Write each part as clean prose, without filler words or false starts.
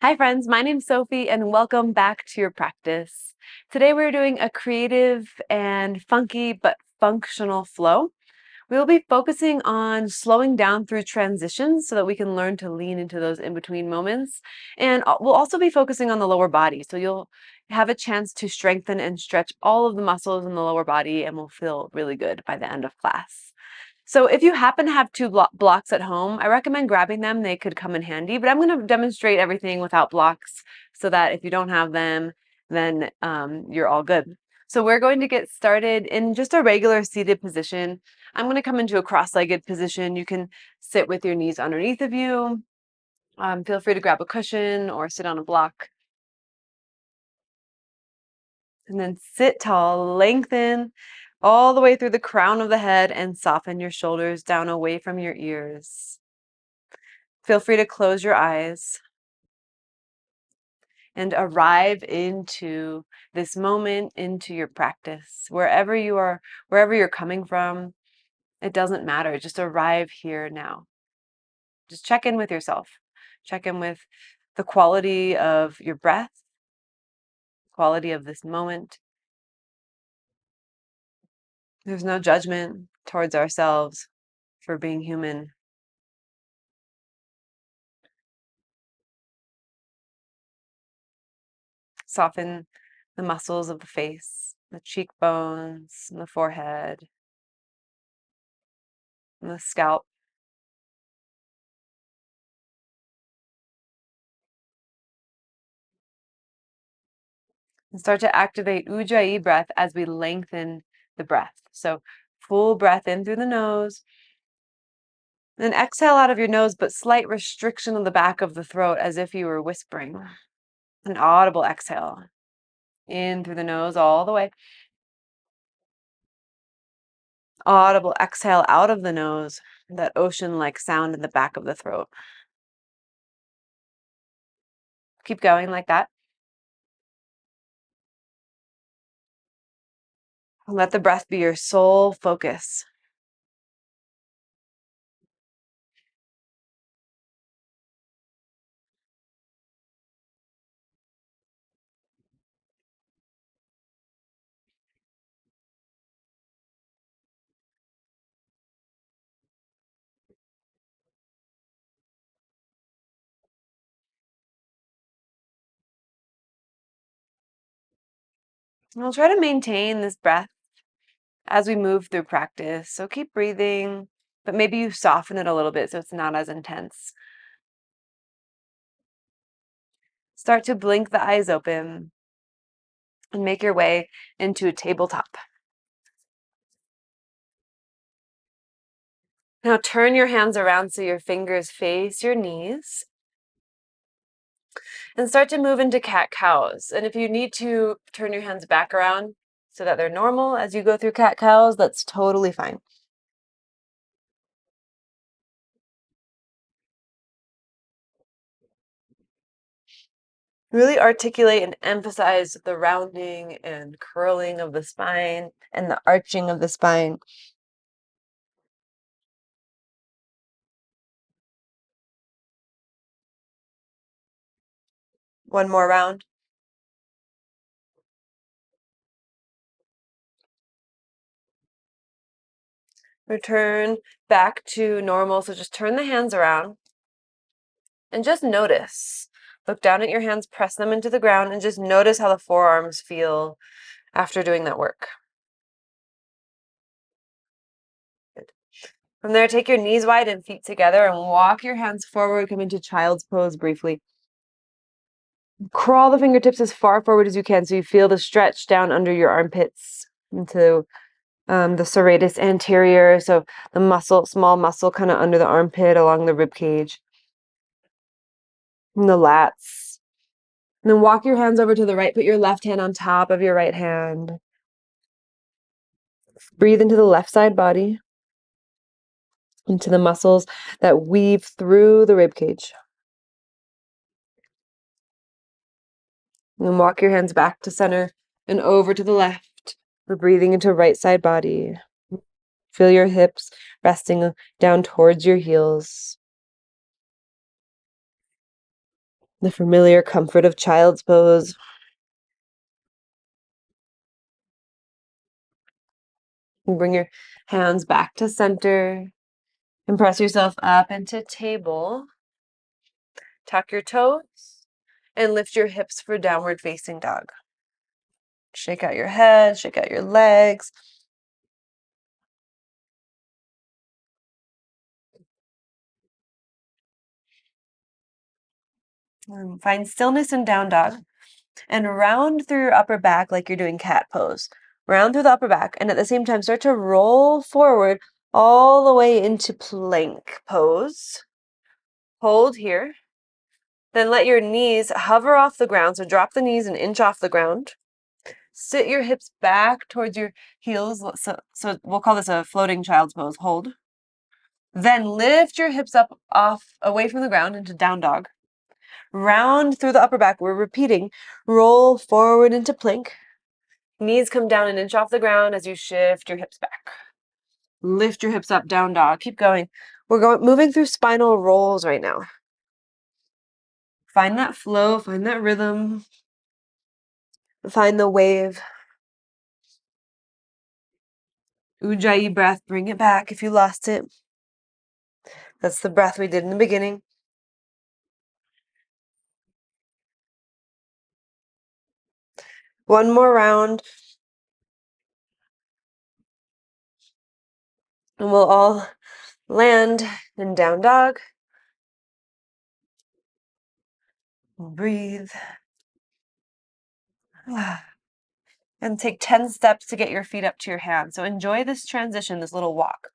Hi friends, my name's Sophie and welcome back to your practice. Today we're doing a creative and funky but functional flow. We will be focusing on slowing down through transitions so that we can learn to lean into those in-between moments. And we'll also be focusing on the lower body. So you'll have a chance to strengthen and stretch all of the muscles in the lower body and will feel really good by the end of class. So if you happen to have two blocks at home, I recommend grabbing them. They could come in handy, but I'm going to demonstrate everything without blocks so that if you don't have them, then you're all good. So we're going to get started in just a regular seated position. I'm going to come into a cross-legged position. You can sit with your knees underneath of you. Feel free to grab a cushion or sit on a block. And then sit tall, lengthen all the way through the crown of the head and soften your shoulders down away from your ears. Feel free to close your eyes and arrive into this moment, into your practice. Wherever you are, wherever you're coming from, it doesn't matter. Just arrive here now. Just check in with yourself. Check in with the quality of your breath, quality of this moment. There's no judgment towards ourselves for being human. Soften the muscles of the face, the cheekbones, and the forehead, and the scalp. And start to activate Ujjayi breath as we lengthen the breath. So full breath in through the nose. Then exhale out of your nose, but slight restriction on the back of the throat as if you were whispering. An audible exhale. In through the nose all the way. Audible exhale out of the nose. That ocean-like sound in the back of the throat. Keep going like that. Let the breath be your sole focus. We'll try to maintain this breath as we move through practice. So keep breathing, but maybe you soften it a little bit so it's not as intense. Start to blink the eyes open and make your way into a tabletop. Now turn your hands around so your fingers face your knees. And start to move into cat-cows. And if you need to turn your hands back around so that they're normal as you go through cat-cows, that's totally fine. Really articulate and emphasize the rounding and curling of the spine and the arching of the spine. One more round. Return back to normal. So just turn the hands around and just notice. Look down at your hands, press them into the ground, and just notice how the forearms feel after doing that work. Good. From there, take your knees wide and feet together and walk your hands forward. Come into child's pose briefly. Crawl the fingertips as far forward as you can so you feel the stretch down under your armpits into the serratus anterior, so the muscle, small muscle kind of under the armpit along the rib cage. And the lats. And then walk your hands over to the right. Put your left hand on top of your right hand. Breathe into the left side body, into the muscles that weave through the rib cage. And then walk your hands back to center and over to the left. We're breathing into right side body. Feel your hips resting down towards your heels. The familiar comfort of child's pose. And bring your hands back to center and press yourself up into table. Tuck your toes and lift your hips for downward facing dog. Shake out your head, shake out your legs. And find stillness in down dog. And round through your upper back like you're doing cat pose. Round through the upper back, and at the same time, start to roll forward all the way into plank pose. Hold here. Then let your knees hover off the ground. So drop the knees an inch off the ground. Sit your hips back towards your heels. So we'll call this a floating child's pose. Hold. Then lift your hips up away from the ground into down dog. Round through the upper back. We're repeating. Roll forward into plank. Knees come down an inch off the ground as you shift your hips back. Lift your hips up, down dog. Keep going. We're moving through spinal rolls right now. Find that flow, find that rhythm. Find the wave. Ujjayi breath, bring it back if you lost it. That's the breath we did in the beginning. One more round. And we'll all land in down dog. Breathe. And take 10 steps to get your feet up to your hands. So enjoy this transition, this little walk.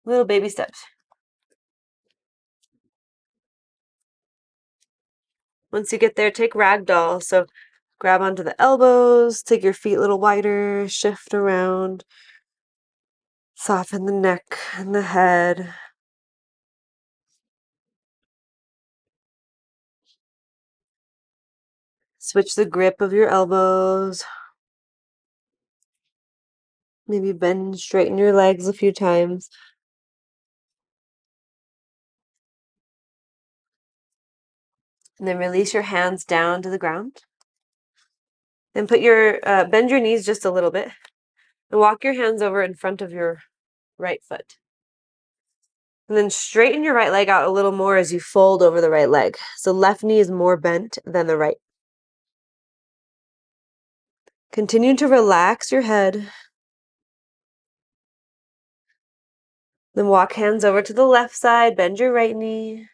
Little baby steps. Once you get there, take ragdoll. So grab onto the elbows, take your feet a little wider, shift around. Soften the neck and the head. Switch the grip of your elbows. Maybe bend and straighten your legs a few times. And then release your hands down to the ground. Then bend your knees just a little bit. And walk your hands over in front of your right foot. And then straighten your right leg out a little more as you fold over the right leg. So left knee is more bent than the right. Continue to relax your head. Then walk hands over to the left side, bend your right knee.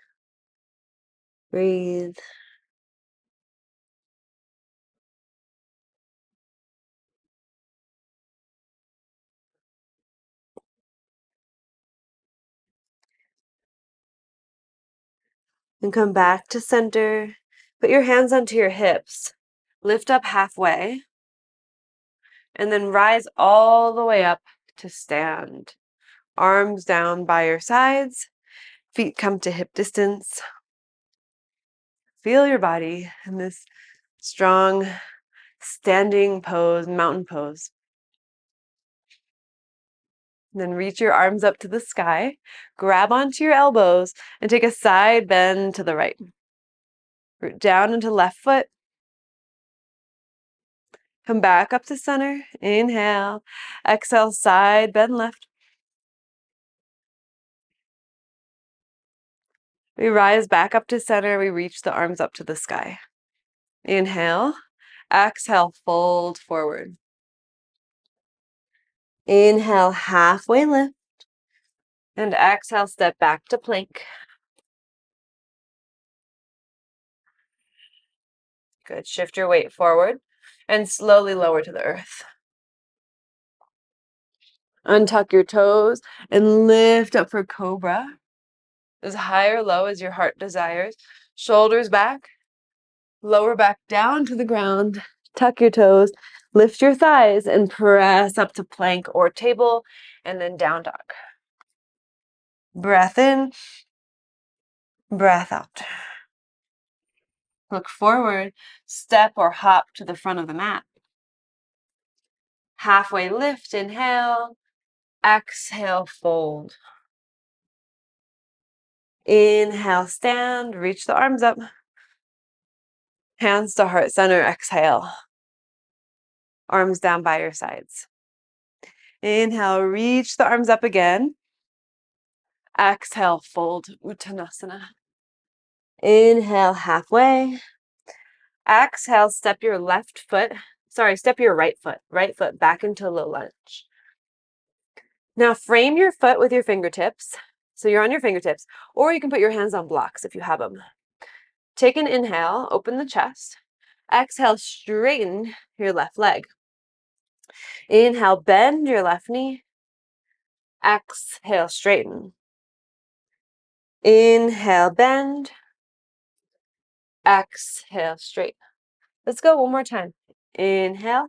Breathe. And come back to center. Put your hands onto your hips. Lift up halfway. And then rise all the way up to stand. Arms down by your sides. Feet come to hip distance. Feel your body in this strong standing pose, mountain pose. Then reach your arms up to the sky. Grab onto your elbows and take a side bend to the right. Root down into left foot. Come back up to center. Inhale. Exhale, side bend left. We rise back up to center. We reach the arms up to the sky. Inhale. Exhale, fold forward. Inhale, halfway lift. And exhale, step back to plank. Good. Shift your weight forward and slowly lower to the earth. Untuck your toes and lift up for cobra. As high or low as your heart desires. Shoulders back. Lower back down to the ground. Tuck your toes. Lift your thighs and press up to plank or table and then down dog. Breath in. Breath out. Look forward. Step or hop to the front of the mat. Halfway lift. Inhale. Exhale, fold. Inhale, stand. Reach the arms up. Hands to heart center, exhale. Arms down by your sides. Inhale, reach the arms up again. Exhale, fold, Uttanasana. Inhale, halfway. Exhale, step your right foot back into low lunge. Now frame your foot with your fingertips. So you're on your fingertips, or you can put your hands on blocks if you have them. Take an inhale, open the chest. Exhale, straighten your left leg. Inhale, bend your left knee. Exhale, straighten. Inhale, bend. Exhale, straighten. Let's go one more time. Inhale.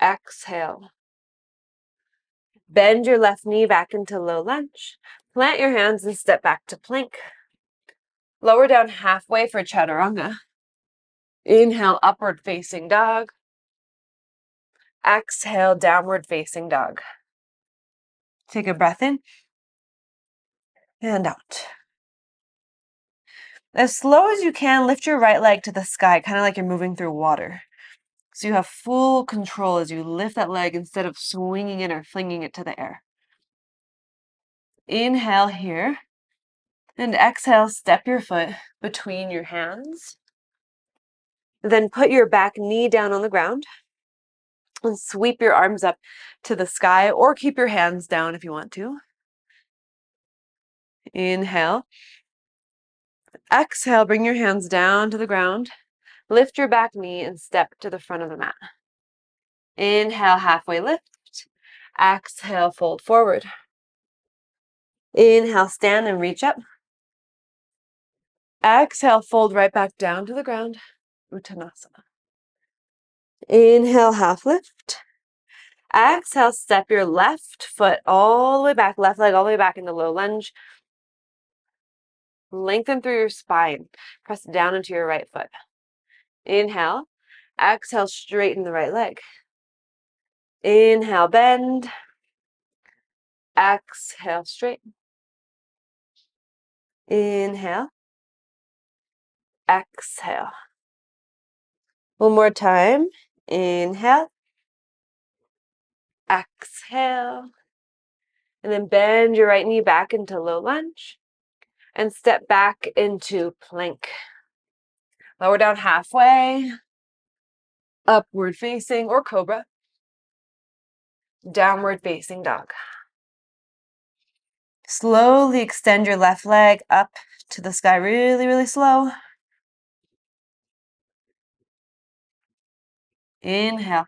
Exhale. Bend your left knee back into low lunge. Plant your hands and step back to plank. Lower down halfway for chaturanga. Inhale, upward facing dog. Exhale, downward facing dog. Take a breath in and out. As slow as you can, lift your right leg to the sky, kind of like you're moving through water. So you have full control as you lift that leg instead of swinging it or flinging it to the air. Inhale here. And exhale, step your foot between your hands. Then put your back knee down on the ground and sweep your arms up to the sky, or keep your hands down if you want to. Inhale. Exhale, bring your hands down to the ground. Lift your back knee and step to the front of the mat. Inhale, halfway lift. Exhale, fold forward. Inhale, stand and reach up. Exhale, fold right back down to the ground. Uttanasana. Inhale, half lift. Exhale, step your left foot all the way back, left leg all the way back into low lunge. Lengthen through your spine. Press down into your right foot. Inhale. Exhale, straighten the right leg. Inhale, bend. Exhale, straighten. Inhale. Exhale. One more time. Inhale. Exhale. And then bend your right knee back into low lunge and step back into plank. Lower down halfway. Upward facing or cobra. Downward facing dog. Slowly extend your left leg up to the sky, really, really slow. Inhale.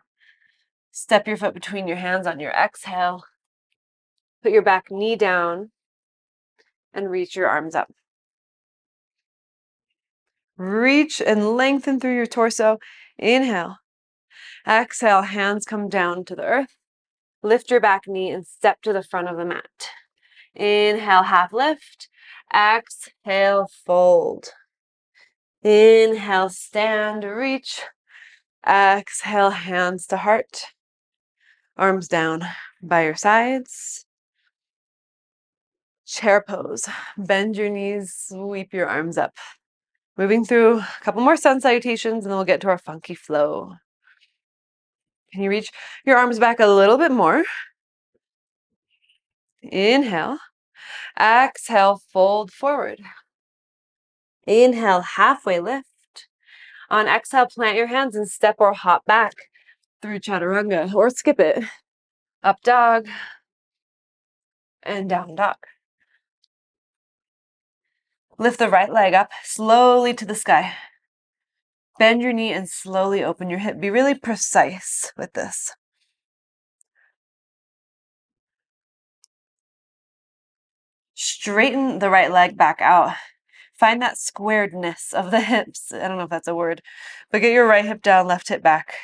Step your foot between your hands on your exhale. Put your back knee down and reach your arms up. Reach and lengthen through your torso. Inhale. Exhale, hands come down to the earth. Lift your back knee and step to the front of the mat. Inhale, half lift. Exhale, fold. Inhale, stand, reach. Exhale, hands to heart. Arms down by your sides. Chair pose. Bend your knees, sweep your arms up. Moving through a couple more sun salutations and then we'll get to our funky flow. Can you reach your arms back a little bit more? Inhale. Exhale, fold forward. Inhale, halfway lift. On exhale, plant your hands and step or hop back through chaturanga, or skip it. Up dog and down dog. Lift the right leg up slowly to the sky. Bend your knee and slowly open your hip. Be really precise with this. Straighten the right leg back out. Find that squaredness of the hips. I don't know if that's a word, but get your right hip down, left hip back.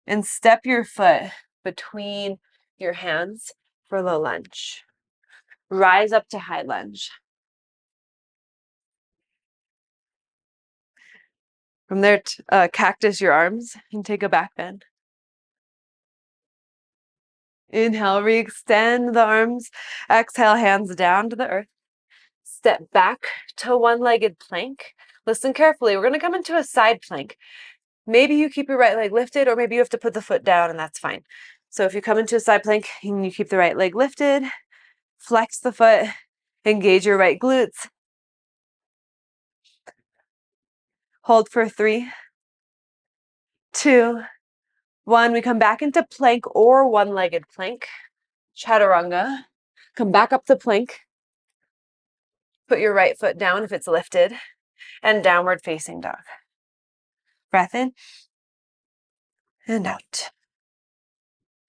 And step your foot between your hands for low lunge. Rise up to high lunge. From there, cactus your arms and take a back bend. Inhale, re-extend the arms. Exhale, hands down to the earth. Step back to one-legged plank Listen carefully. We're going to come into a side plank. Maybe you keep your right leg lifted, or maybe you have to put the foot down, and that's fine. So if you come into a side plank and you keep the right leg lifted, flex the foot, engage your right glutes. Hold for 3, 2, 1. We come back into plank or one-legged plank. Chaturanga. Come back up to plank. Put your right foot down if it's lifted, and downward facing dog. Breath in and out.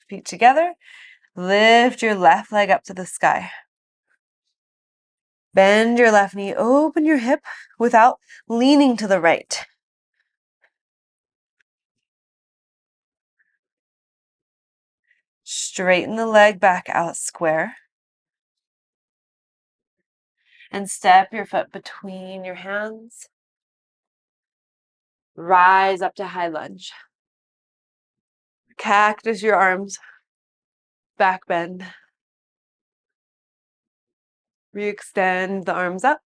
Feet together. Lift your left leg up to the sky. Bend your left knee, open your hip without leaning to the right. Straighten the leg back out square. And step your foot between your hands. Rise up to high lunge. Cactus your arms. Back bend. Re-extend the arms up.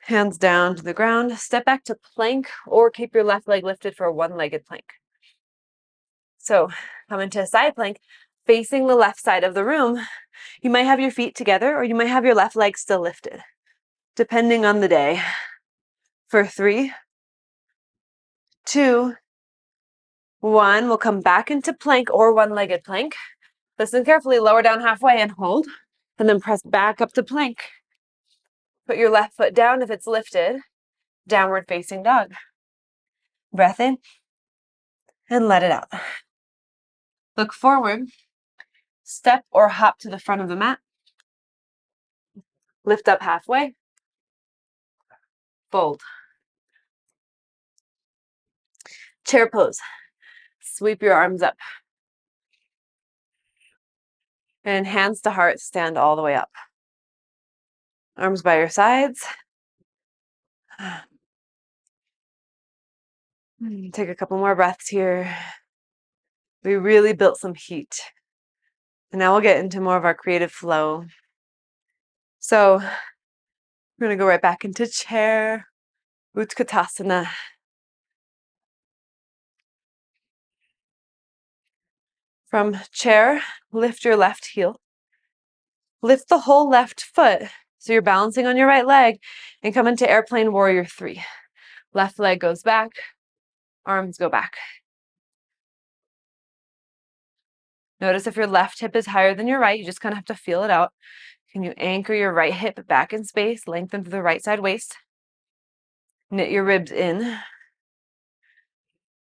Hands down to the ground. Step back to plank or keep your left leg lifted for a one-legged plank. So come into a side plank facing the left side of the room. You might have your feet together or you might have your left leg still lifted, depending on the day. For 3, 2, 1, we'll come back into plank or one-legged plank. Listen carefully, lower down halfway and hold, and then press back up to plank. Put your left foot down if it's lifted, downward facing dog. Breath in and let it out. Look forward, step or hop to the front of the mat. Lift up halfway, fold. Chair pose. Sweep your arms up. And hands to heart, stand all the way up. Arms by your sides. Take a couple more breaths here. We really built some heat. And now we'll get into more of our creative flow. So we're going to go right back into chair, Utkatasana. From chair, lift your left heel. Lift the whole left foot so you're balancing on your right leg and come into airplane warrior 3. Left leg goes back, arms go back. Notice if your left hip is higher than your right, you just kind of have to feel it out. Can you anchor your right hip back in space, lengthen through the right side waist? Knit your ribs in.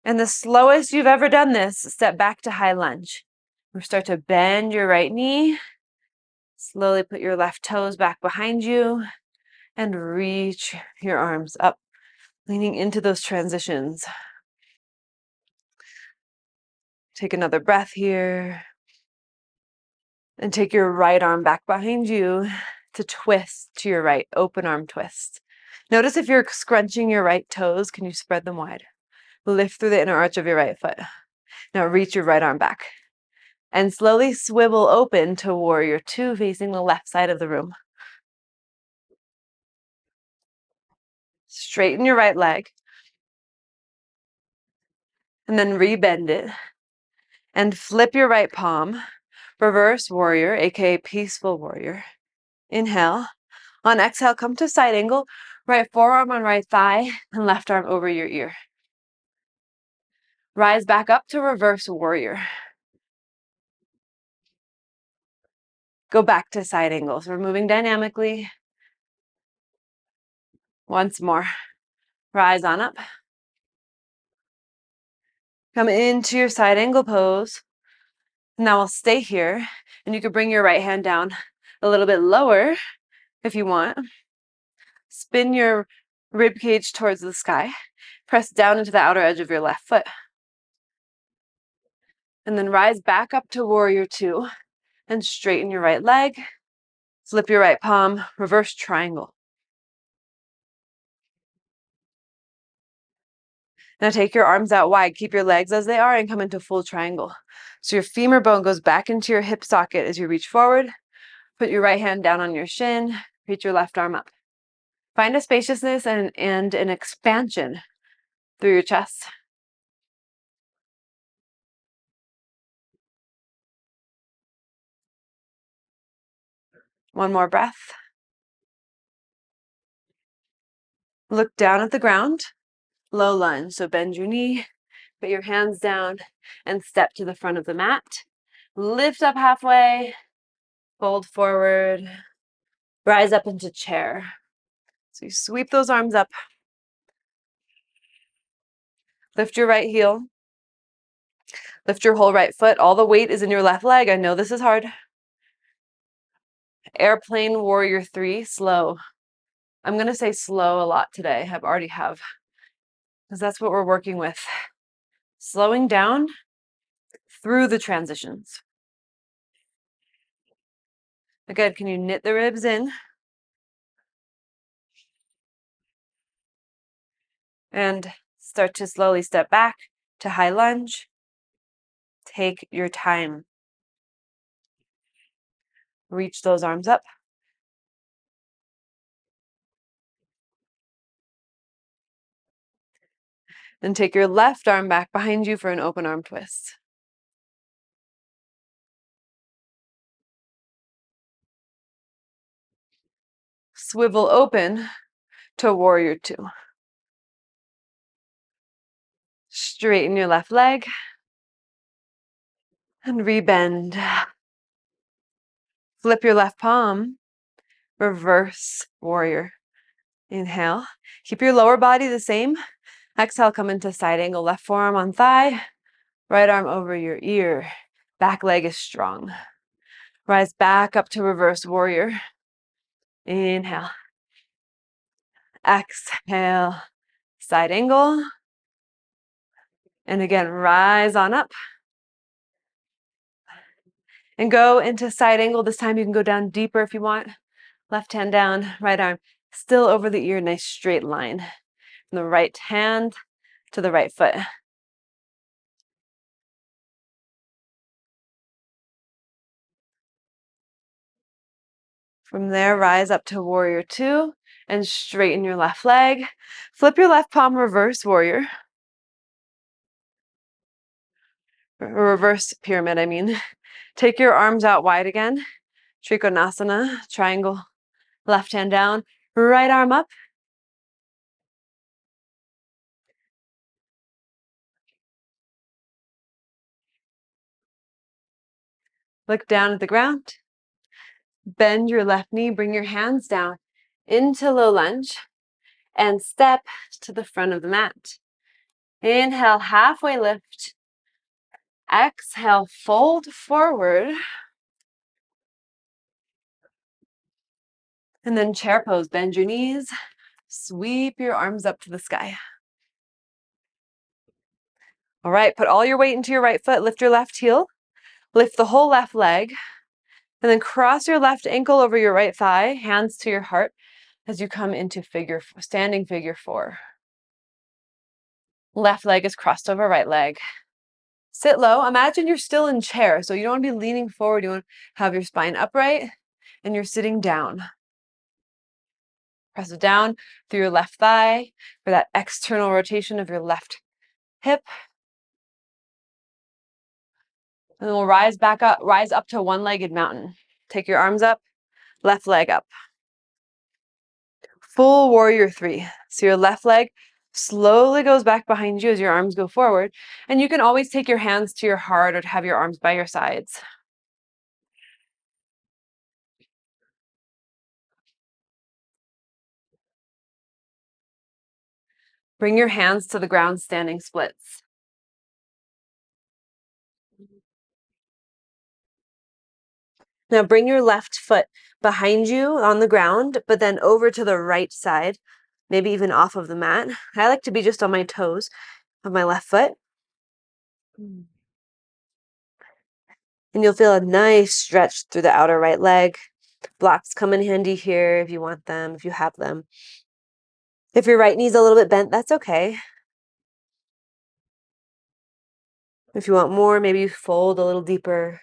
And the slowest you've ever done this, step back to high lunge. Or start to bend your right knee. Slowly put your left toes back behind you and reach your arms up, leaning into those transitions. Take another breath here. And take your right arm back behind you to twist to your right, open arm twist. Notice if you're scrunching your right toes, can you spread them wide? Lift through the inner arch of your right foot. Now reach your right arm back. And slowly swivel open to warrior 2, facing the left side of the room. Straighten your right leg. And then rebend it. And flip your right palm. Reverse warrior, aka peaceful warrior. Inhale. On exhale, come to side angle. Right forearm on right thigh and left arm over your ear. Rise back up to reverse warrior. Go back to side angle. So we're moving dynamically. Once more. Rise on up. Come into your side angle pose. Now we'll stay here. And you can bring your right hand down a little bit lower if you want. Spin your rib cage towards the sky. Press down into the outer edge of your left foot. And then rise back up to warrior 2 and straighten your right leg. Flip your right palm, reverse triangle. Now take your arms out wide, keep your legs as they are and come into full triangle. So your femur bone goes back into your hip socket as you reach forward. Put your right hand down on your shin, reach your left arm up. Find a spaciousness and an expansion through your chest. One more breath. Look down at the ground. Low lunge. So bend your knee, put your hands down, and step to the front of the mat. Lift up halfway, fold forward, rise up into chair. So you sweep those arms up. Lift your right heel. Lift your whole right foot. All the weight is in your left leg. I know this is hard. Airplane warrior 3, slow. I'm going to say slow a lot today. I already have, because that's what we're working with. Slowing down through the transitions. Again, can you knit the ribs in? And start to slowly step back to high lunge. Take your time. Reach those arms up. Then take your left arm back behind you for an open arm twist. Swivel open to warrior 2. Straighten your left leg and rebend. Flip your left palm, reverse warrior. Inhale. Keep your lower body the same. Exhale, come into side angle. Left forearm on thigh, right arm over your ear. Back leg is strong. Rise back up to reverse warrior. Inhale. Exhale, side angle. And again, rise on up. And go into side angle. This time you can go down deeper if you want. Left hand down, right arm still over the ear, nice straight line. From the right hand to the right foot. From there, rise up to warrior 2 and straighten your left leg. Flip your left palm, reverse warrior. Reverse pyramid, I mean. Take your arms out wide again. Trikonasana, triangle. Left hand down, right arm up. Look down at the ground. Bend your left knee, bring your hands down into low lunge and step to the front of the mat. Inhale, halfway lift. Exhale, fold forward. And then chair pose, bend your knees, sweep your arms up to the sky. All right, put all your weight into your right foot, lift your left heel, lift the whole left leg, and then cross your left ankle over your right thigh, hands to your heart as you come into standing figure 4. Left leg is crossed over right leg. Sit low. Imagine you're still in chair, so you don't want to be leaning forward. You want to have your spine upright, and you're sitting down. Press it down through your left thigh for that external rotation of your left hip. And then we'll rise up to one-legged mountain. Take your arms up, left leg up. Full warrior 3. So your left leg slowly goes back behind you as your arms go forward. And you can always take your hands to your heart or have your arms by your sides. Bring your hands to the ground, standing splits. Now bring your left foot behind you on the ground, but then over to the right side, maybe even off of the mat. I like to be just on my toes of my left foot. And you'll feel a nice stretch through the outer right leg. Blocks come in handy here if you want them, if you have them. If your right knee's a little bit bent, that's okay. If you want more, maybe you fold a little deeper.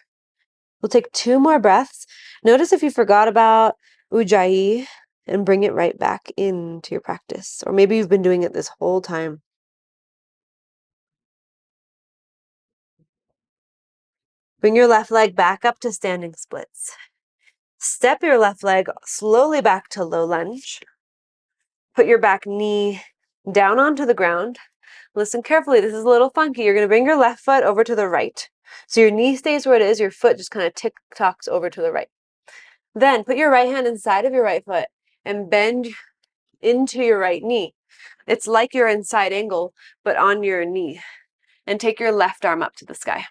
We'll take 2 more breaths. Notice if you forgot about Ujjayi, and bring it right back into your practice. Or maybe you've been doing it this whole time. Bring your left leg back up to standing splits. Step your left leg slowly back to low lunge. Put your back knee down onto the ground. Listen carefully, this is a little funky. You're going to bring your left foot over to the right. So your knee stays where it is, your foot just kind of tick-tocks over to the right. Then put your right hand inside of your right foot and bend into your right knee. It's like you're in side angle, but on your knee. And take your left arm up to the sky.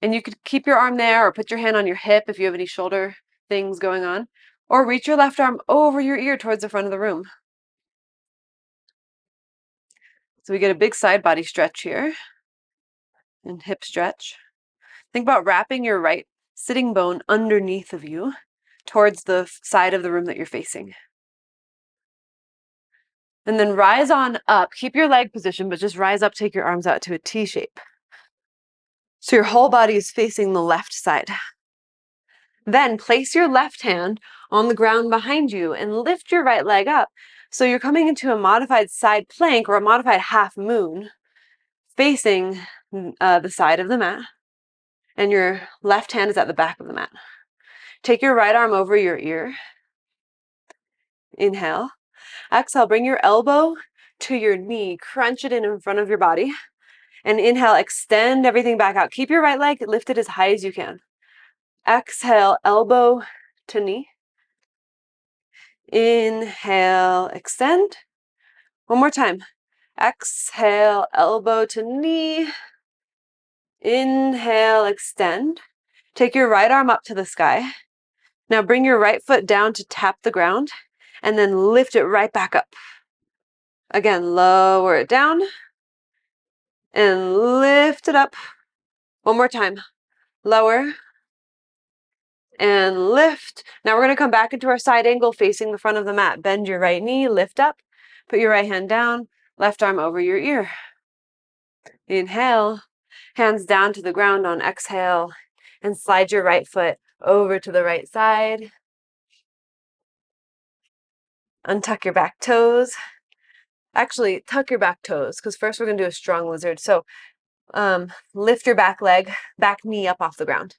And you could keep your arm there or put your hand on your hip if you have any shoulder things going on. Or reach your left arm over your ear towards the front of the room. So we get a big side body stretch here and hip stretch. Think about wrapping your right sitting bone underneath of you towards the side of the room that you're facing. And then rise on up. Keep your leg position, but just rise up, take your arms out to a T shape. So your whole body is facing the left side. Then place your left hand on the ground behind you and lift your right leg up. So you're coming into a modified side plank or a modified half moon facing the side of the mat. And your left hand is at the back of the mat. Take your right arm over your ear. Inhale. Exhale, bring your elbow to your knee. Crunch it in front of your body. And inhale, extend everything back out. Keep your right leg lifted as high as you can. Exhale, elbow to knee. Inhale, extend. One more time. Exhale, elbow to knee. Inhale, extend. Take your right arm up to the sky. Now bring your right foot down to tap the ground and then lift it right back up. Again, lower it down and lift it up. One more time. Lower and lift. Now we're going to come back into our side angle facing the front of the mat. Bend your right knee, lift up, put your right hand down, left arm over your ear. Inhale, hands down to the ground on exhale, and slide your right foot over to the right side. Untuck your back toes. Actually, tuck your back toes, because first we're going to do a strong lizard. So lift your back leg, back knee up off the ground.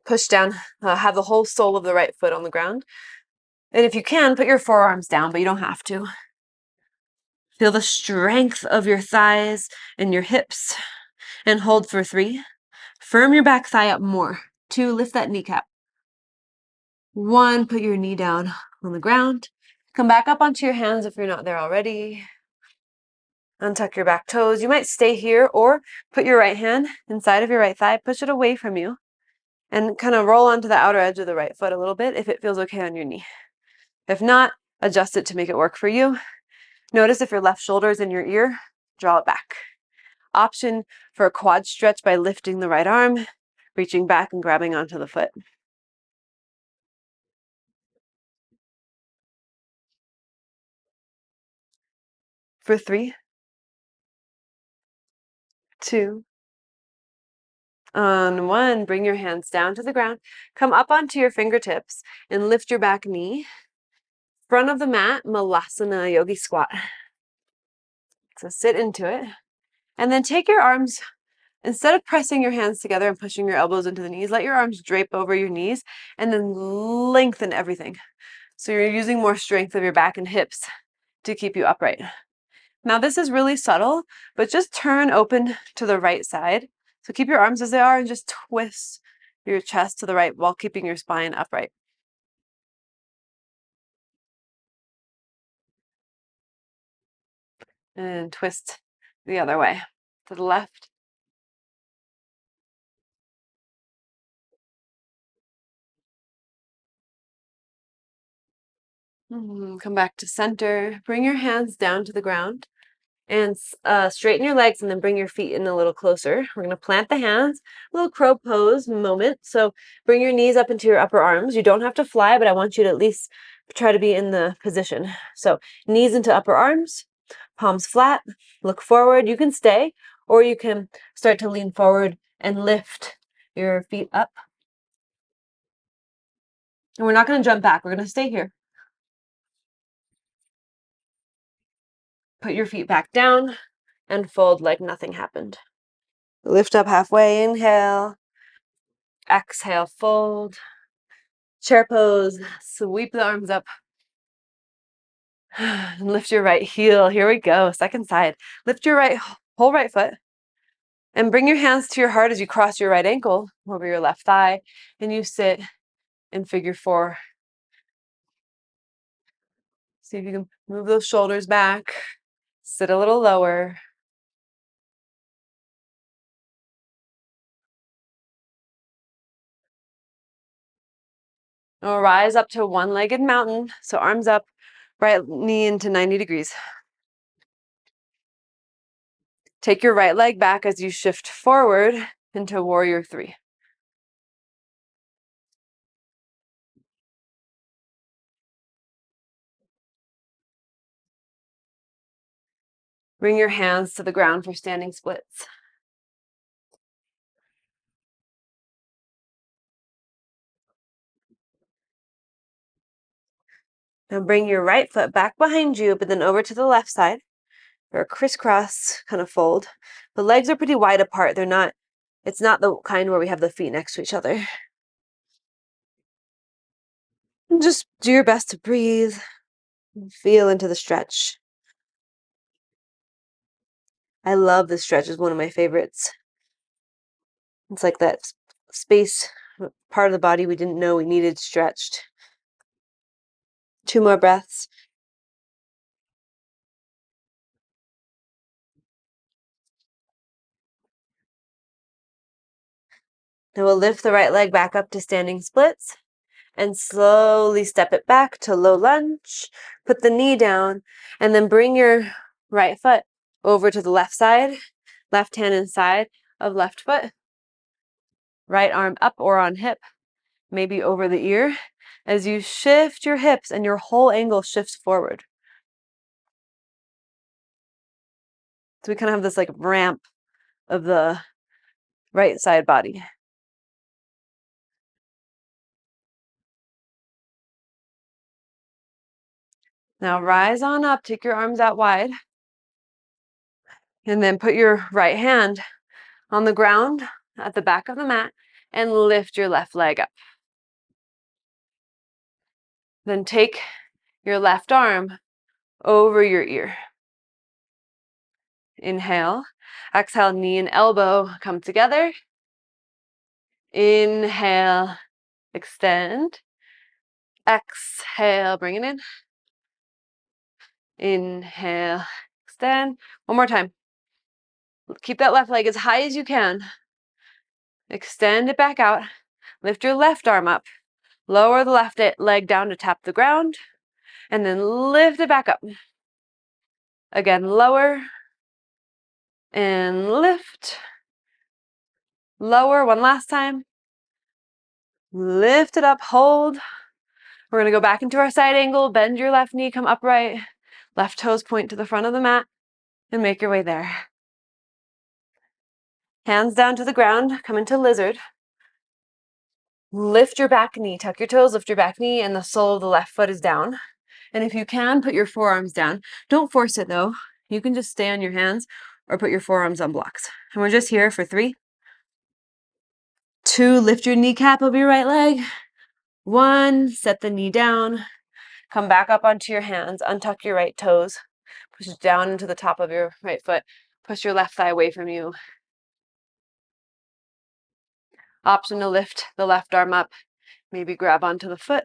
Push down, have the whole sole of the right foot on the ground. And if you can, put your forearms down, but you don't have to. Feel the strength of your thighs and your hips. And hold for 3. Firm your back thigh up more. 2, lift that kneecap. 1, put your knee down on the ground. Come back up onto your hands if you're not there already. Untuck your back toes. You might stay here or put your right hand inside of your right thigh, push it away from you, and kind of roll onto the outer edge of the right foot a little bit if it feels okay on your knee. If not, adjust it to make it work for you. Notice if your left shoulder is in your ear, draw it back. Option for a quad stretch by lifting the right arm, reaching back and grabbing onto the foot. For 3, 2, on 1, bring your hands down to the ground. Come up onto your fingertips and lift your back knee. Front of the mat, Malasana Yogi Squat. So sit into it. And then take your arms, instead of pressing your hands together and pushing your elbows into the knees, let your arms drape over your knees and then lengthen everything. So you're using more strength of your back and hips to keep you upright. Now this is really subtle, but just turn open to the right side. So keep your arms as they are and just twist your chest to the right while keeping your spine upright. And twist the other way to the left. Come back to center. Bring your hands down to the ground and straighten your legs and then bring your feet in a little closer. We're going to plant the hands, a little crow pose moment. So bring your knees up into your upper arms. You don't have to fly, but I want you to at least try to be in the position. So knees into upper arms, palms flat, look forward. You can stay, or you can start to lean forward and lift your feet up. And we're not going to jump back. We're going to stay here. Put your feet back down and fold like nothing happened. Lift up halfway, inhale. Exhale, fold. Chair pose, sweep the arms up. And lift your right heel. Here we go, second side. Lift your whole right foot and bring your hands to your heart as you cross your right ankle over your left thigh and you sit in figure four. See if you can move those shoulders back. Sit a little lower. Now rise up to one-legged mountain. So arms up, right knee into 90 degrees. Take your right leg back as you shift forward into warrior three. Bring your hands to the ground for standing splits. Now bring your right foot back behind you, but then over to the left side. Or a crisscross kind of fold. The legs are pretty wide apart. It's not the kind where we have the feet next to each other. And just do your best to breathe. Feel into the stretch. I love this stretch. It's one of my favorites. It's like that space, part of the body we didn't know we needed stretched. 2 more breaths. Now we'll lift the right leg back up to standing splits and slowly step it back to low lunge. Put the knee down and then bring your right foot over to the left side, left hand inside of left foot. Right arm up or on hip, maybe over the ear. As you shift your hips and your whole angle shifts forward. So we kind of have this like ramp of the right side body. Now rise on up, take your arms out wide, and then put your right hand on the ground at the back of the mat and lift your left leg up. Then take your left arm over your ear. Inhale. Exhale, knee and elbow come together. Inhale, extend. Exhale, bring it in. Inhale, extend. One more time. Keep that left leg as high as you can. Extend it back out. Lift your left arm up. Lower the left leg down to tap the ground. And then lift it back up. Again, lower. And lift. Lower one last time. Lift it up, hold. We're going to go back into our side angle. Bend your left knee, come upright. Left toes point to the front of the mat. And make your way there. Hands down to the ground. Come into lizard. Lift your back knee. Tuck your toes, lift your back knee, and the sole of the left foot is down. And if you can, put your forearms down. Don't force it, though. You can just stay on your hands or put your forearms on blocks. And we're just here for 3, 2, lift your kneecap of your right leg. 1, set the knee down. Come back up onto your hands. Untuck your right toes. Push it down into the top of your right foot. Push your left thigh away from you. Option to lift the left arm up. Maybe grab onto the foot.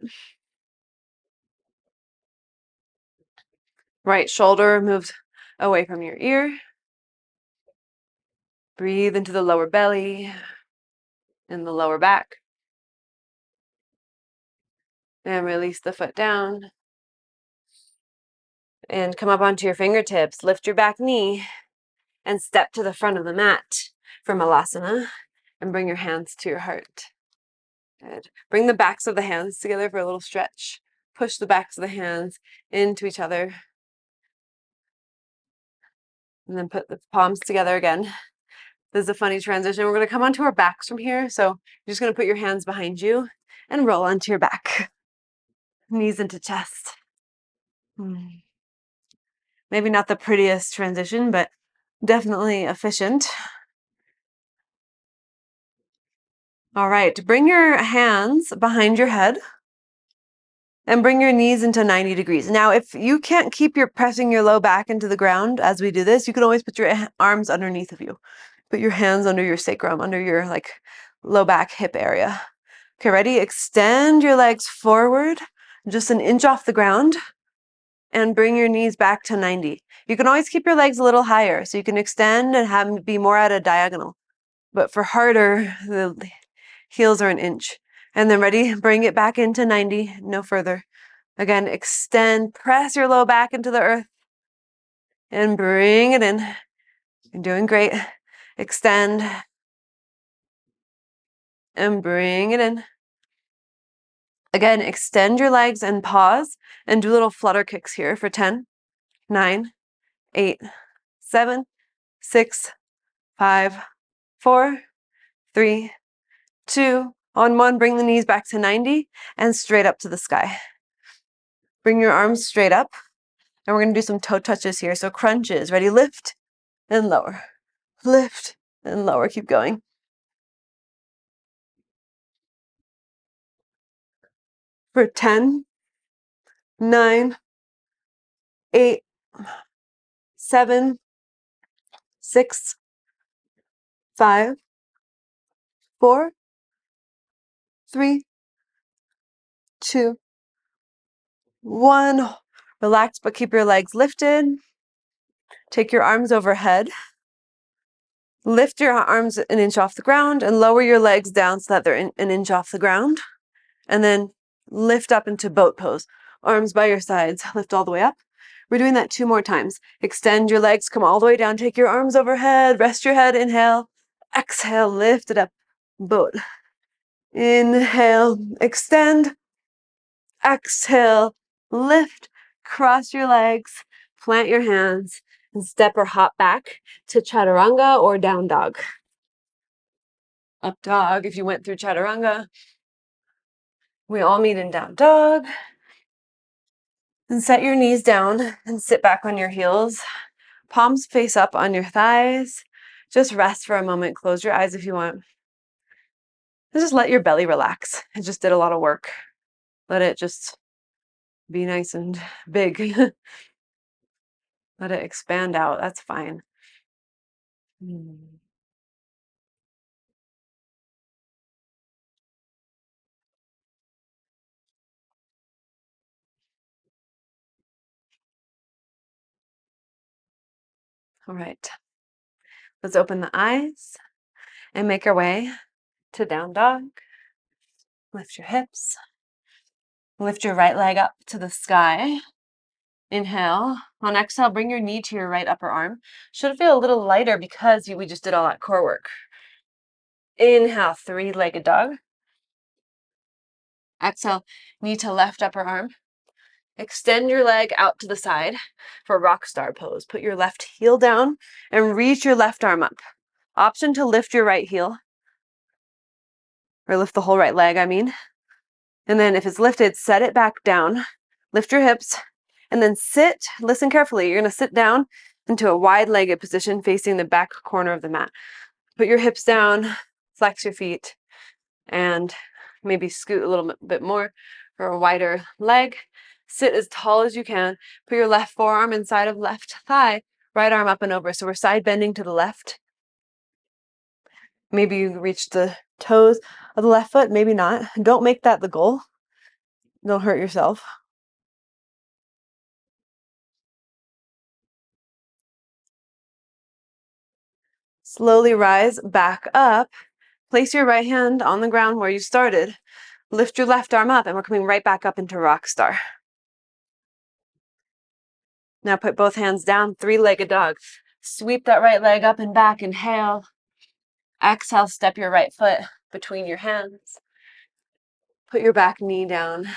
Right shoulder moves away from your ear. Breathe into the lower belly and the lower back. And release the foot down. And come up onto your fingertips. Lift your back knee and step to the front of the mat for Malasana. And bring your hands to your heart. Good. Bring the backs of the hands together for a little stretch. Push the backs of the hands into each other. And then put the palms together again. This is a funny transition. We're going to come onto our backs from here. So you're just going to put your hands behind you and roll onto your back. Knees into chest. Maybe not the prettiest transition, but definitely efficient. All right, bring your hands behind your head and bring your knees into 90 degrees. Now, if you can't keep pressing your low back into the ground as we do this, you can always put your arms underneath of you. Put your hands under your sacrum, under your low back hip area. Okay, ready? Extend your legs forward, just an inch off the ground, and bring your knees back to 90. You can always keep your legs a little higher, so you can extend and be more at a diagonal. But for harder, the heels are an inch. And then ready? Bring it back into 90, no further. Again, extend, press your low back into the earth, and bring it in. You're doing great. Extend, and bring it in. Again, extend your legs and pause, and do little flutter kicks here for 10, 9, 8, 7, 6, 5, 4, 3, 2, on 1, bring the knees back to 90 and straight up to the sky. Bring your arms straight up, and we're going to do some toe touches here. So crunches, ready? Lift and lower, lift and lower. Keep going. For 10, 9, 8, 7, 6, 5, 4, 3, 2, 1. Relax, but keep your legs lifted. Take your arms overhead. Lift your arms an inch off the ground and lower your legs down so that they're an inch off the ground. And then lift up into boat pose. Arms by your sides, lift all the way up. We're doing that 2 more times. Extend your legs, come all the way down, take your arms overhead, rest your head, inhale, exhale, lift it up, boat. Inhale, extend, exhale, lift, cross your legs, plant your hands, and step or hop back to chaturanga or down dog. Up dog, if you went through chaturanga. We all meet in down dog. And set your knees down and sit back on your heels. Palms face up on your thighs. Just rest for a moment. Close your eyes if you want. And just let your belly relax. It just did a lot of work. Let it just be nice and big. Let it expand out. That's fine. All right. Let's open the eyes and make our way to down dog. Lift your hips. Lift your right leg up to the sky. Inhale. On exhale, bring your knee to your right upper arm. Should feel a little lighter because we just did all that core work. Inhale, 3-legged dog. Exhale, knee to left upper arm. Extend your leg out to the side for rock star pose. Put your left heel down and reach your left arm up. Option to lift your right heel, or lift the whole right leg, I mean. And then if it's lifted, set it back down. Lift your hips, and then sit. Listen carefully. You're going to sit down into a wide-legged position facing the back corner of the mat. Put your hips down, flex your feet, and maybe scoot a little bit more for a wider leg. Sit as tall as you can. Put your left forearm inside of left thigh, right arm up and over. So we're side bending to the left. Maybe you reach the toes of the left foot, maybe not. Don't make that the goal. Don't hurt yourself. Slowly rise back up. Place your right hand on the ground where you started. Lift your left arm up, and we're coming right back up into rock star. Now put both hands down, 3-legged dog. Sweep that right leg up and back, inhale. Exhale, step your right foot between your hands. Put your back knee down.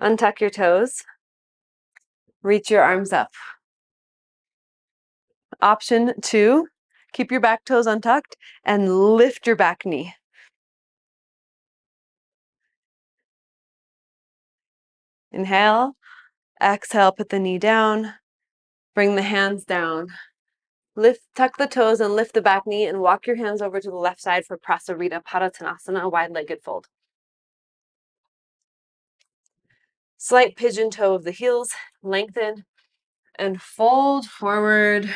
Untuck your toes. Reach your arms up. Option 2, keep your back toes untucked and lift your back knee. Inhale. Exhale, put the knee down. Bring the hands down. Tuck the toes and lift the back knee and walk your hands over to the left side for Prasarita Padottanasana, wide-legged fold. Slight pigeon toe of the heels, lengthen and fold forward.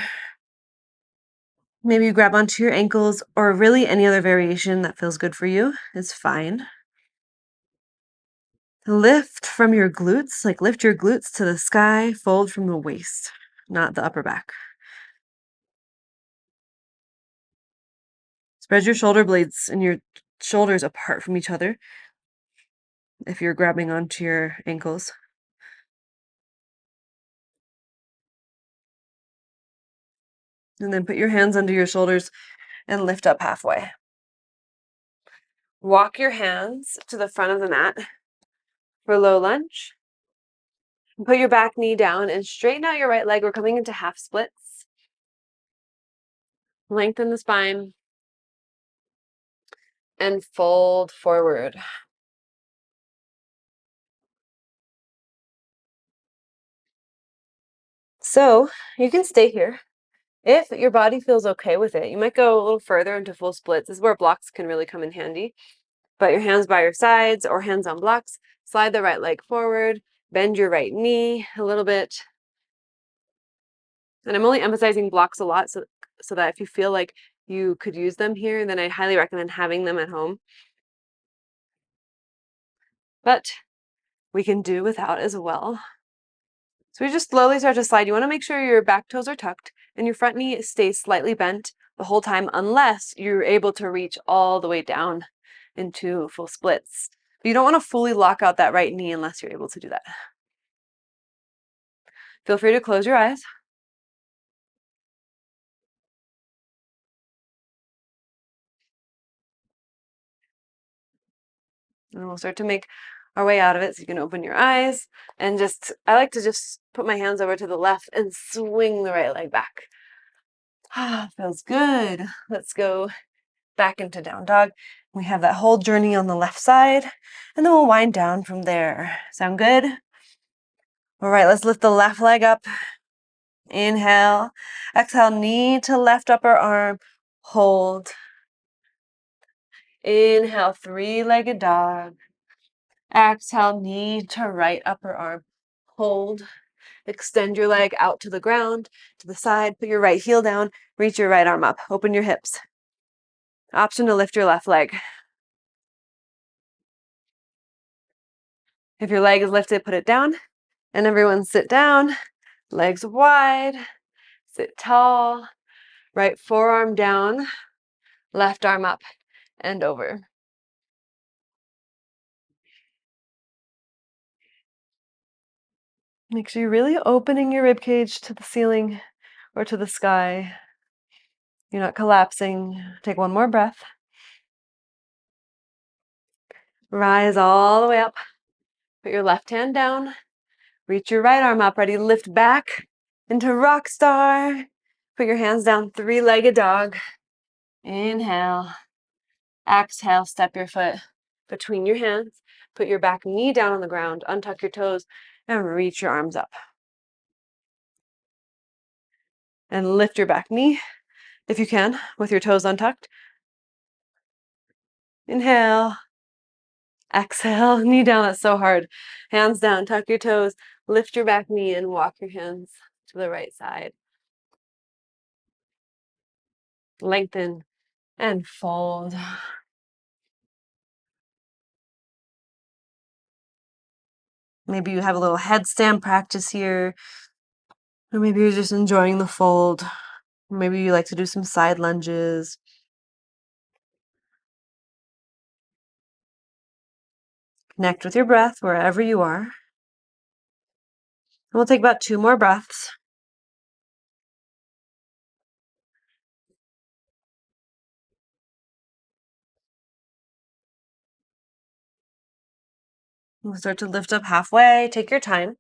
Maybe you grab onto your ankles, or really any other variation that feels good for you is fine. Lift from your glutes, like lift your glutes to the sky, fold from the waist, not the upper back. Spread your shoulder blades and your shoulders apart from each other if you're grabbing onto your ankles. And then put your hands under your shoulders and lift up halfway. Walk your hands to the front of the mat for low lunge. Put your back knee down and straighten out your right leg. We're coming into half splits. Lengthen the spine and fold forward. So you can stay here. If your body feels okay with it, you might go a little further into full splits. This is where blocks can really come in handy. But your hands by your sides or hands on blocks. Slide the right leg forward. Bend your right knee a little bit. And I'm only emphasizing blocks a lot so that if you feel like you could use them here, then I highly recommend having them at home. But we can do without as well. So we just slowly start to slide. You want to make sure your back toes are tucked and your front knee stays slightly bent the whole time, unless you're able to reach all the way down into full splits. But you don't want to fully lock out that right knee unless you're able to do that. Feel free to close your eyes. And we'll start to make our way out of it. So you can open your eyes and I like to just put my hands over to the left and swing the right leg back. Feels good. Let's go back into down dog. We have that whole journey on the left side, and then we'll wind down from there. Sound good? All right, let's lift the left leg up. Inhale. Exhale, knee to left upper arm. Hold. Inhale, three-legged dog. Exhale, knee to right upper arm. Hold. Extend your leg out to the ground, to the side. Put your right heel down. Reach your right arm up. Open your hips. Option to lift your left leg. If your leg is lifted, put it down. And everyone sit down. Legs wide. Sit tall. Right forearm down. Left arm up and over. Make sure you're really opening your rib cage to the ceiling or to the sky. You're not collapsing. Take one more breath. Rise all the way up. Put your left hand down. Reach your right arm up. Ready? Lift back into rock star. Put your hands down. Three-legged dog. Inhale. Exhale. Step your foot between your hands. Put your back knee down on the ground. Untuck your toes and reach your arms up. And lift your back knee if you can with your toes untucked. Inhale. Exhale, knee down. That's so hard. Hands down, tuck your toes, lift your back knee and walk your hands to the right side. Lengthen and fold. Maybe you have a little headstand practice here, or maybe you're just enjoying the fold. Maybe you like to do some side lunges. Connect with your breath wherever you are. And we'll take about 2 more breaths. We'll start to lift up halfway. Take your time.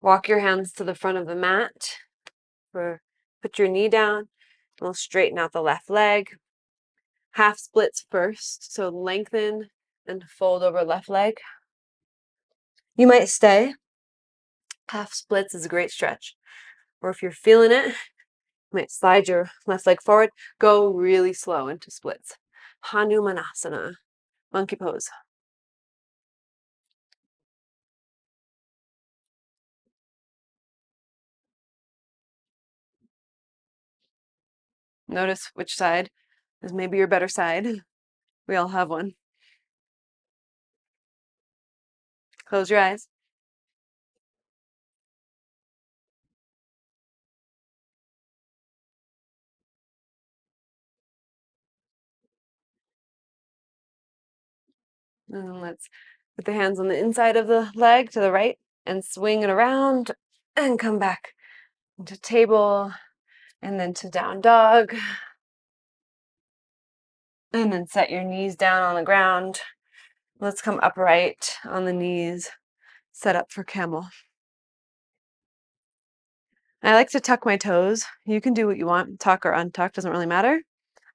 Walk your hands to the front of the mat. Put your knee down. We'll straighten out the left leg. Half splits first, so lengthen and fold over left leg. You might stay Half splits is a great stretch. Or if you're feeling it, you might slide your left leg forward, go really slow into splits. Hanumanasana, monkey pose. Notice which side is maybe your better side. We all have one. Close your eyes. And let's put the hands on the inside of the leg to the right and swing it around and come back into table and then to down dog. And then set your knees down on the ground. Let's come upright on the knees, set up for camel. I like to tuck my toes. You can do what you want, tuck or untuck, doesn't really matter.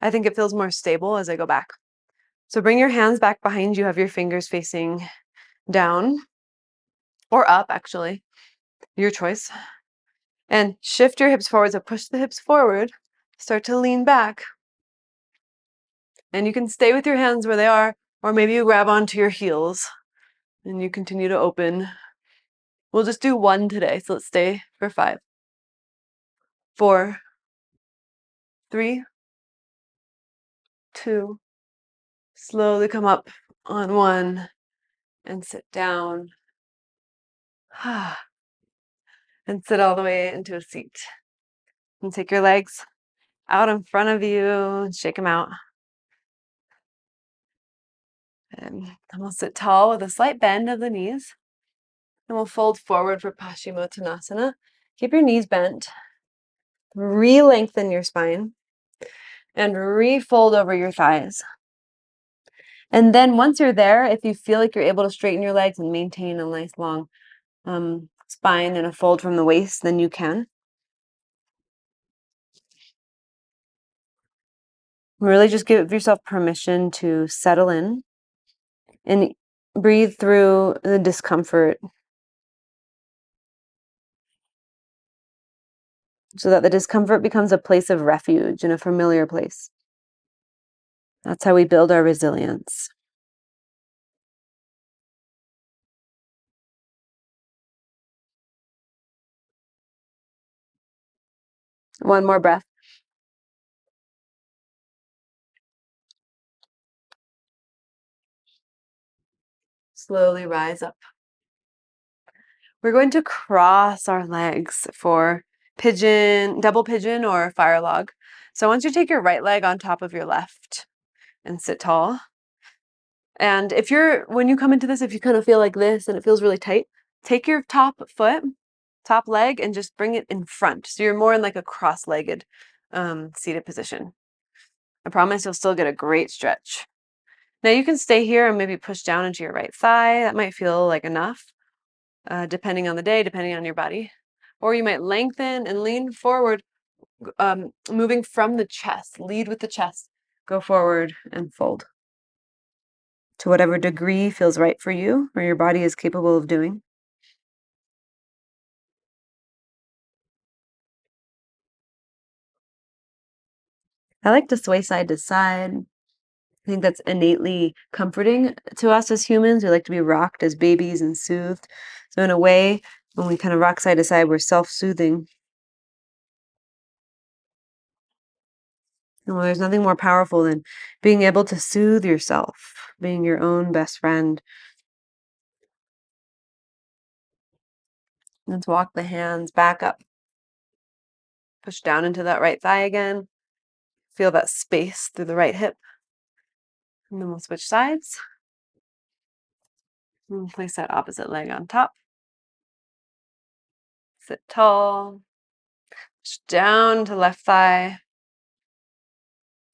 I think it feels more stable as I go back. So bring your hands back behind you, have your fingers facing down or up, actually, your choice. And shift your hips forward, so push the hips forward, start to lean back. And you can stay with your hands where they are, or maybe you grab onto your heels and you continue to open. We'll just do one today, so let's stay for 5, 4, 3, 2, slowly come up on 1 and sit down. And sit all the way into a seat. And take your legs out in front of you and shake them out. And then we'll sit tall with a slight bend of the knees. And we'll fold forward for Paschimottanasana. Keep your knees bent. Re-lengthen your spine. And refold over your thighs. And then once you're there, if you feel like you're able to straighten your legs and maintain a nice long spine and a fold from the waist, then you can. Really just give yourself permission to settle in and breathe through the discomfort so that the discomfort becomes a place of refuge and a familiar place. That's how we build our resilience. One more breath. Slowly rise up. We're going to cross our legs for pigeon, double pigeon, or fire log. So once you take your right leg on top of your left and sit tall. And when you come into this, if you kind of feel like this and it feels really tight, take your top leg, and just bring it in front. So you're more in like a cross-legged seated position. I promise you'll still get a great stretch. Now you can stay here and maybe push down into your right thigh. That might feel like enough, depending on the day, depending on your body. Or you might lengthen and lean forward, moving from the chest. Lead with the chest. Go forward and fold. To whatever degree feels right for you or your body is capable of doing. I like to sway side to side. I think that's innately comforting to us as humans. We like to be rocked as babies and soothed. So in a way, when we kind of rock side to side, we're self-soothing. Well, there's nothing more powerful than being able to soothe yourself, being your own best friend. Let's walk the hands back up. Push down into that right thigh again. Feel that space through the right hip. And then we'll switch sides. And place that opposite leg on top. Sit tall. Push down to left thigh.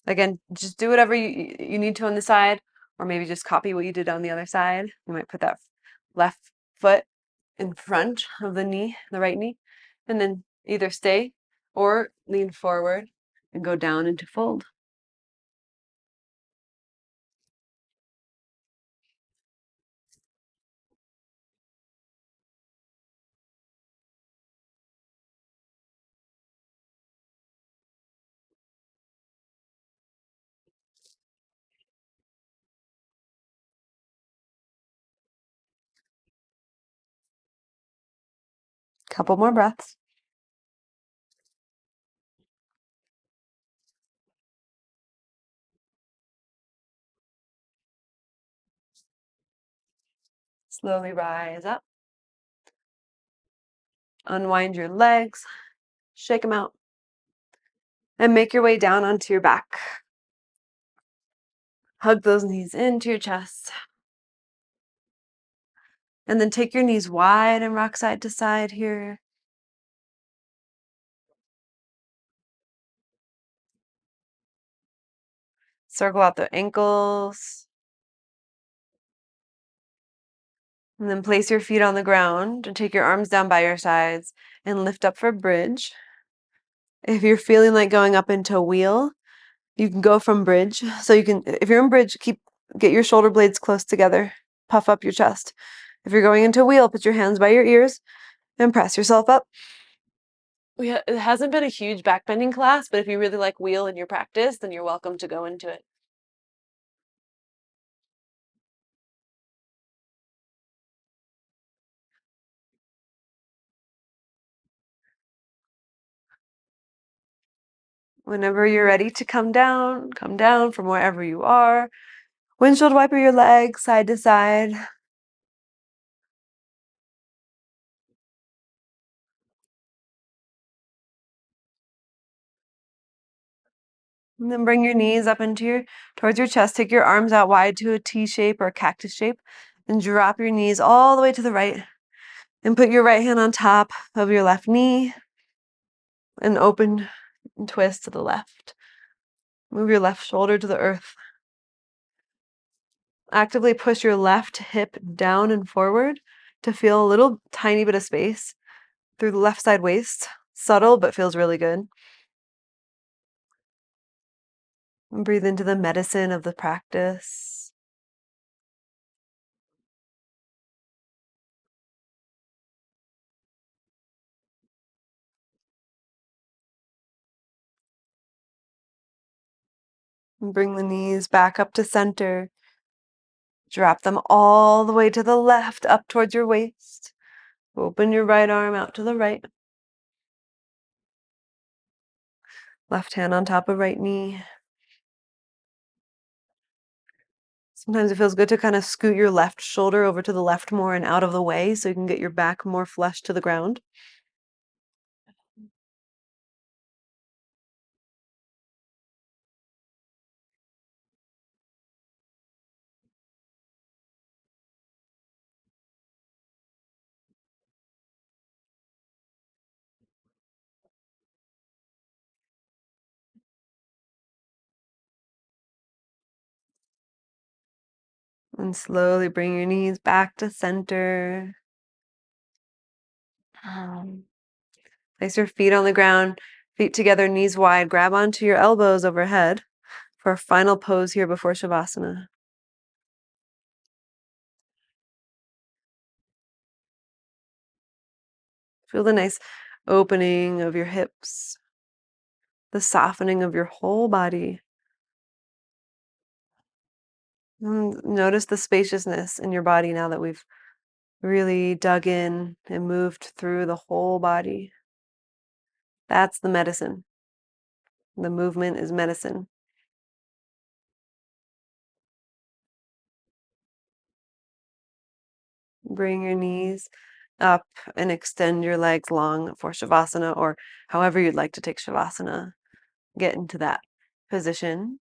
Again, just do whatever you need to on the side, or maybe just copy what you did on the other side. You might put that left foot in front of the knee, the right knee, and then either stay or lean forward and go down into fold. Couple more breaths. Slowly rise up. Unwind your legs. Shake them out. And make your way down onto your back. Hug those knees into your chest. And then take your knees wide and rock side to side here. Circle out the ankles. And then place your feet on the ground and take your arms down by your sides and lift up for bridge. If you're feeling like going up into a wheel, you can go from bridge. So you can, if you're in bridge, get your shoulder blades close together. Puff up your chest. If you're going into a wheel, put your hands by your ears and press yourself up. It hasn't been a huge backbending class, but if you really like wheel in your practice, then you're welcome to go into it. Whenever you're ready to come down from wherever you are. Windshield wiper your legs side to side. And then bring your knees up towards your chest. Take your arms out wide to a T shape or a cactus shape. And drop your knees all the way to the right. And put your right hand on top of your left knee. And open and twist to the left. Move your left shoulder to the earth. Actively push your left hip down and forward to feel a little tiny bit of space through the left side waist. Subtle, but feels really good. And breathe into the medicine of the practice. And bring the knees back up to center. Drop them all the way to the left, up towards your waist. Open your right arm out to the right. Left hand on top of right knee. Sometimes it feels good to kind of scoot your left shoulder over to the left more and out of the way so you can get your back more flush to the ground. And slowly bring your knees back to center. Place your feet on the ground, feet together, knees wide. Grab onto your elbows overhead for a final pose here before Shavasana. Feel the nice opening of your hips, the softening of your whole body. And notice the spaciousness in your body now that we've really dug in and moved through the whole body. That's the medicine. The movement is medicine. Bring your knees up and extend your legs long for Shavasana, or however you'd like to take Shavasana. Get into that position.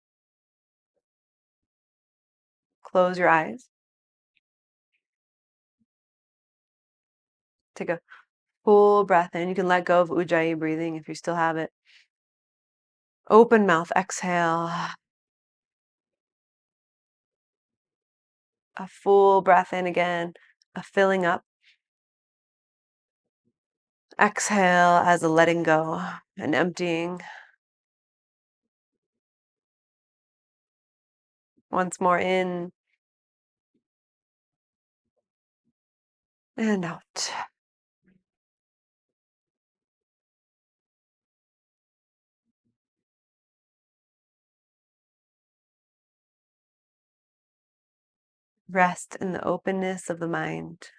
Close your eyes. Take a full breath in. You can let go of Ujjayi breathing if you still have it. Open mouth, exhale. A full breath in again, a filling up. Exhale as a letting go and emptying. Once more in and out. Rest in the openness of the mind.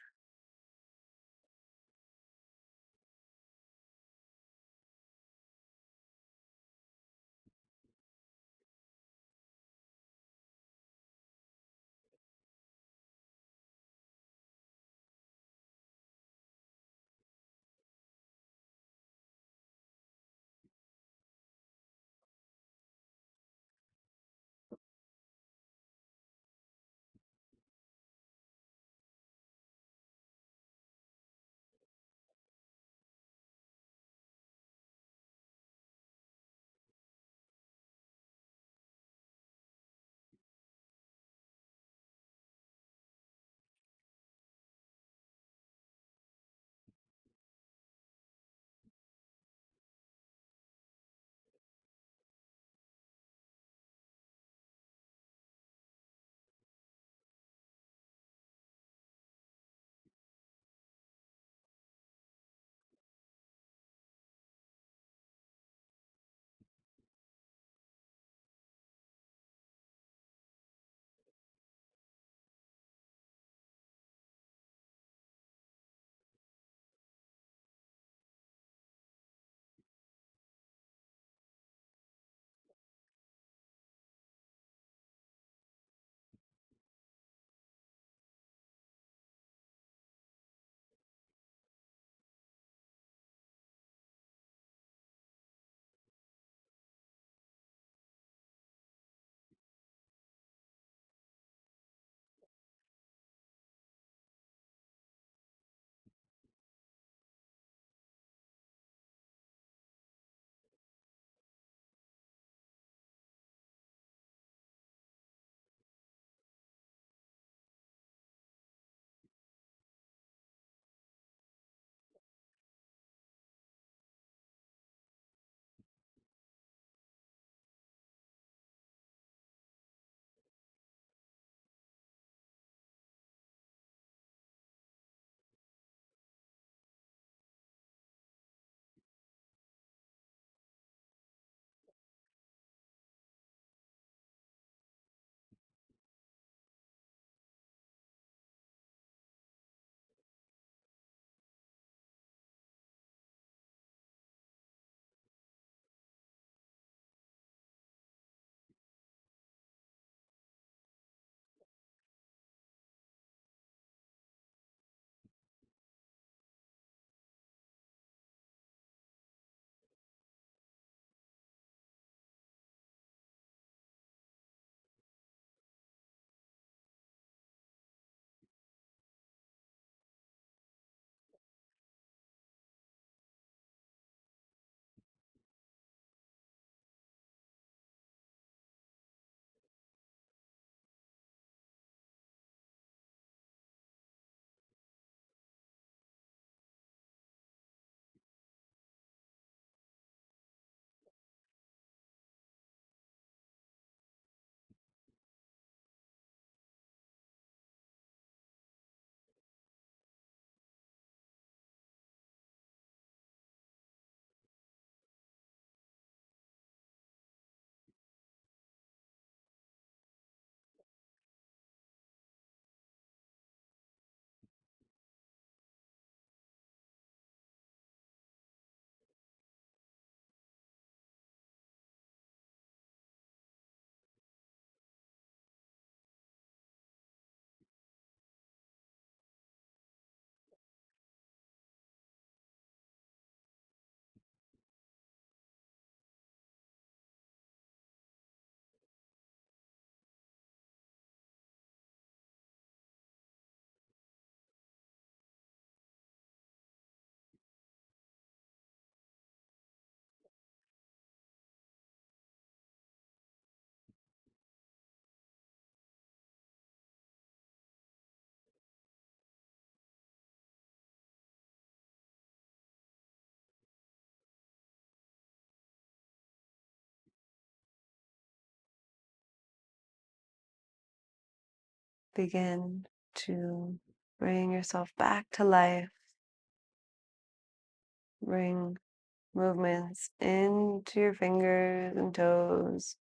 Begin to bring yourself back to life. Bring movements into your fingers and toes.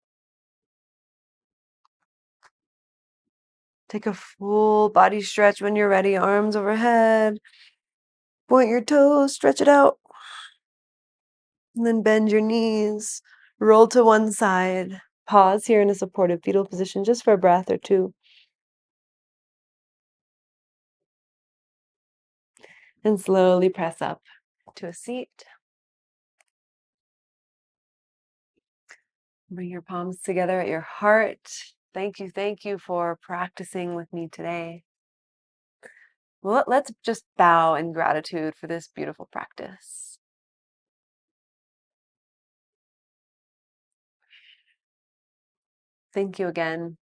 Take a full body stretch when you're ready. Arms overhead. Point your toes, stretch it out. And then bend your knees. Roll to one side. Pause here in a supportive fetal position just for a breath or two. And slowly press up to a seat. Bring your palms together at your heart. Thank you for practicing with me today. Well, let's just bow in gratitude for this beautiful practice. Thank you again.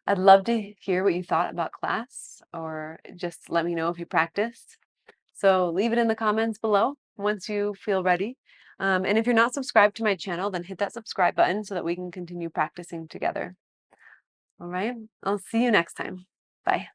I'd love to hear what you thought about class, or just let me know if you practiced. So leave it in the comments below once you feel ready. And if you're not subscribed to my channel, then hit that subscribe button so that we can continue practicing together. All right, I'll see you next time. Bye.